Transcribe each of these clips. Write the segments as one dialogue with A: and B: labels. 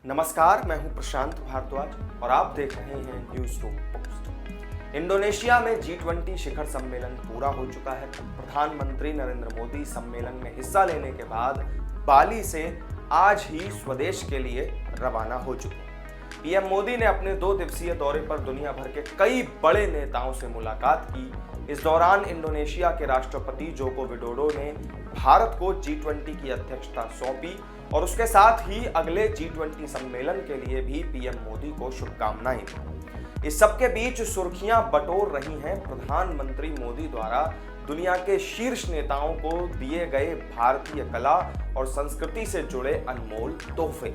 A: नमस्कार, मैं हूं प्रशांत भारद्वाज और आप देख रहे हैं न्यूज रूम पोस्ट। इंडोनेशिया में G20 शिखर सम्मेलन पूरा हो चुका है। प्रधानमंत्री नरेंद्र मोदी सम्मेलन में हिस्सा लेने के बाद बाली से आज ही स्वदेश के लिए रवाना हो चुके हैं। पीएम मोदी ने अपने 2 दिवसीय दौरे पर दुनिया भर के कई बड़े नेताओं से मुलाकात की। इस दौरान इंडोनेशिया के राष्ट्रपति जोको विडोडो ने भारत को G20 की अध्यक्षता सौंपी और उसके साथ ही अगले G20 सम्मेलन के लिए भी पीएम मोदी को शुभकामनाएं दी। इस सबके बीच सुर्खियां बटोर रही हैं प्रधानमंत्री मोदी द्वारा दुनिया के शीर्ष नेताओं को दिए गए भारतीय कला और संस्कृति से जुड़े अनमोल तोहफे।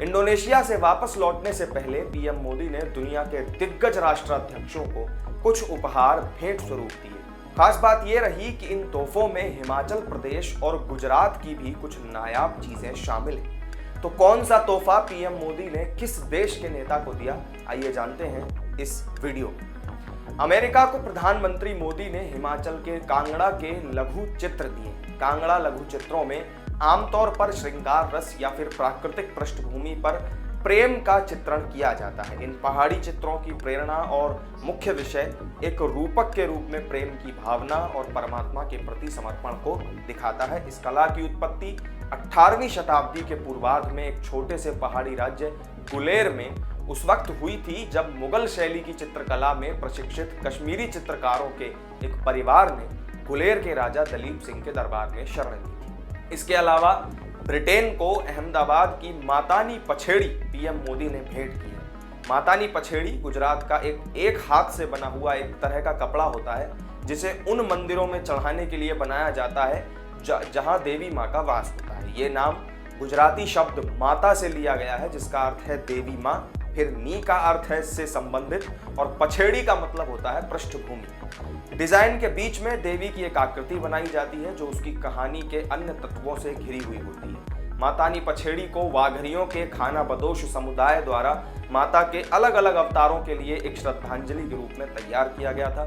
A: इंडोनेशिया से वापस लौटने से पहले पीएम मोदी ने दुनिया के दिग्गज राष्ट्राध्यक्षों को कुछ उपहार भेंट स्वरूप दिए। खास बात यह रही कि इन तोहफों में हिमाचल प्रदेश और गुजरात की भी कुछ नायाब चीजें शामिल हैं। तो कौन सा तोहफा पीएम मोदी ने किस देश के नेता को दिया, आइए जानते हैं इस वीडियो में। अमेरिका को प्रधानमंत्री मोदी ने हिमाचल के कांगड़ा के लघु चित्र दिए। कांगड़ा लघु चित्रों में आमतौर पर श्रृंगार रस या फिर प्राकृतिक पृष्ठभूमि पर प्रेम का चित्रण किया जाता है। इन पहाड़ी चित्रों की प्रेरणा और मुख्य विषय एक रूपक के रूप में प्रेम की भावना और परमात्मा के प्रति समर्पण को दिखाता है। इस कला की उत्पत्ति 18वीं शताब्दी के पूर्वार्ध में एक छोटे से पहाड़ी राज्य गुलेर में उस वक्त हुई थी जब मुगल शैली की चित्रकला में प्रशिक्षित कश्मीरी चित्रकारों के एक परिवार ने गुलेर के राजा दलीप सिंह के दरबार में शरण ली थी। इसके अलावा ब्रिटेन को अहमदाबाद की मातानी पछेड़ी पीएम मोदी ने भेंट की है। मातानी पछेड़ी गुजरात का एक हाथ से बना हुआ एक तरह का कपड़ा होता है जिसे उन मंदिरों में चढ़ाने के लिए बनाया जाता है जहां देवी माँ का वास होता है। ये नाम गुजराती शब्द माता से लिया गया है जिसका अर्थ है देवी माँ, फिर नी का अर्थ है इससे संबंधित और पछेड़ी का मतलब होता है पृष्ठभूमि। डिजाइन के बीच में देवी की एक आकृति बनाई जाती है जो उसकी कहानी के अन्य तत्वों से घिरी हुई होती है। मातानी पछेड़ी को वाघरियों के खानाबदोश समुदाय द्वारा माता के अलग अलग अवतारों के लिए एक श्रद्धांजलि के रूप में तैयार किया गया था।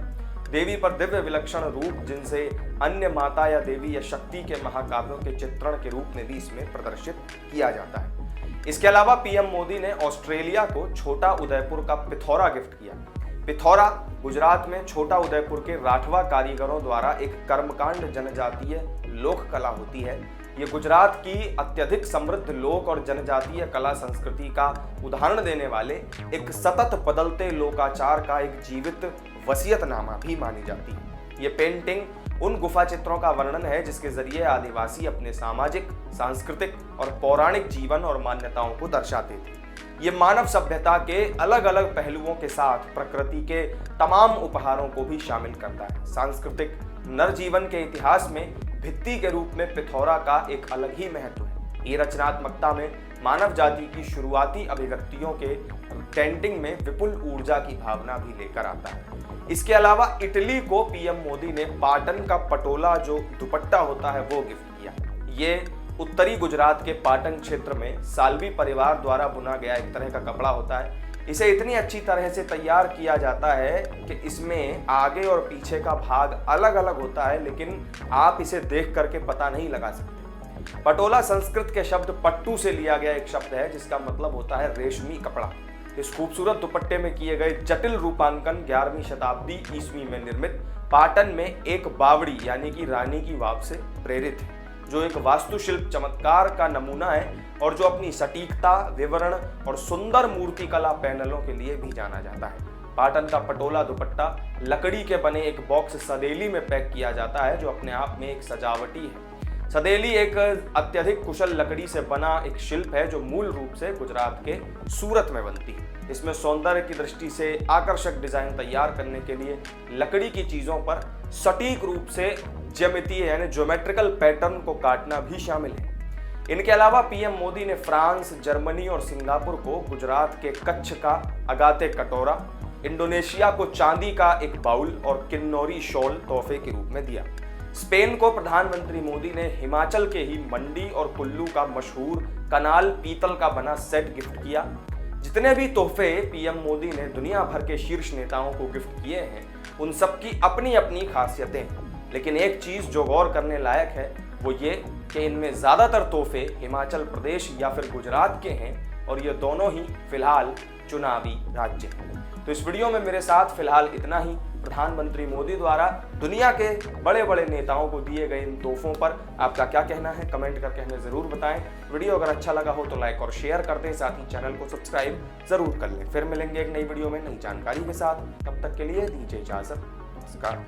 A: देवी पर दिव्य विलक्षण रूप जिनसे अन्य माता या देवी या शक्ति के महाकाव्यों के चित्रण के रूप में भी इसमें प्रदर्शित किया जाता है। इसके अलावा पीएम मोदी ने ऑस्ट्रेलिया को छोटा उदयपुर का पिथौरा गिफ्ट किया। पिथौरा गुजरात में छोटा उदयपुर के राठवा कारीगरों द्वारा एक कर्मकांड जनजातीय लोक कला होती है। ये गुजरात की अत्यधिक समृद्ध लोक और जनजातीय कला संस्कृति का उदाहरण देने वाले एक सतत बदलते लोकाचार का एक जीवित वसीयतनामा भी मानी जाती है। ये पेंटिंग उन गुफा चित्रों का वर्णन है जिसके जरिए आदिवासी अपने सामाजिक, सांस्कृतिक और पौराणिक जीवन और मान्यताओं को दर्शाते थे। ये मानव सभ्यता के अलग अलग पहलुओं के साथ प्रकृति के तमाम उपहारों को भी शामिल करता है। सांस्कृतिक नरजीवन के इतिहास में भित्ति के रूप में पिथौरा का एक अलग ही महत्व है। ये रचनात्मकता में मानव जाति की शुरुआती अभिव्यक्तियों के पेंटिंग में विपुल ऊर्जा की भावना भी लेकर आता है। इसके अलावा इटली को पीएम मोदी ने पाटन का पटोला जो दुपट्टा होता है वो गिफ्ट किया। ये उत्तरी गुजरात के पाटन क्षेत्र में साल्वी परिवार द्वारा बुना गया एक तरह का कपड़ा होता है। इसे इतनी अच्छी तरह से तैयार किया जाता है कि इसमें आगे और पीछे का भाग अलग अलग होता है, लेकिन आप इसे देख करके पता नहीं लगा सकते। पटोला संस्कृत के शब्द पट्टू से लिया गया एक शब्द है जिसका मतलब होता है रेशमी कपड़ा। इस खूबसूरत दुपट्टे में किए गए जटिल रूपांकन 11वीं शताब्दी ईस्वी में निर्मित पाटन में एक बावड़ी यानी कि रानी की वाव से प्रेरित है, जो एक वास्तुशिल्प चमत्कार का नमूना है और जो अपनी सटीकता, विवरण और सुंदर मूर्तिकला पैनलों के लिए भी जाना जाता है। पाटन का पटोला दुपट्टा लकड़ी के बने एक बॉक्स सदेली में पैक किया जाता है जो अपने आप में एक सजावटी है। सदेली एक अत्यधिक कुशल लकड़ी से बना एक शिल्प है जो मूल रूप से गुजरात के सूरत में बनती है। इसमें सौंदर्य की दृष्टि से आकर्षक डिजाइन तैयार करने के लिए लकड़ी की चीजों पर सटीक रूप से ज्यामितीय यानी ज्योमेट्रिकल पैटर्न को काटना भी शामिल है। इनके अलावा पीएम मोदी ने फ्रांस, जर्मनी और सिंगापुर को गुजरात के कच्छ का अगाते कटोरा, इंडोनेशिया को चांदी का एक बाउल और किन्नौरी शॉल तोहफे के रूप में दिया। स्पेन को प्रधानमंत्री मोदी ने हिमाचल के ही मंडी और कुल्लू का मशहूर कनाल पीतल का बना सेट गिफ्ट किया। जितने भी तोहफे पीएम मोदी ने दुनिया भर के शीर्ष नेताओं को गिफ्ट किए हैं उन सबकी अपनी अपनी खासियतें हैं, लेकिन एक चीज जो गौर करने लायक है वो ये कि इनमें ज्यादातर तोहफे हिमाचल प्रदेश या फिर गुजरात के हैं और ये दोनों ही फिलहाल चुनावी राज्य हैं। तो इस वीडियो में मेरे साथ फिलहाल इतना ही। प्रधानमंत्री मोदी द्वारा दुनिया के बड़े बड़े नेताओं को दिए गए इन तोहफों पर आपका क्या कहना है, कमेंट करके हमें जरूर बताएं। वीडियो अगर अच्छा लगा हो तो लाइक और शेयर कर दें, साथ ही चैनल को सब्सक्राइब जरूर कर लें। फिर मिलेंगे एक नई वीडियो में नई जानकारी के साथ, तब तक के लिए दीजिए इजाजत। नमस्कार।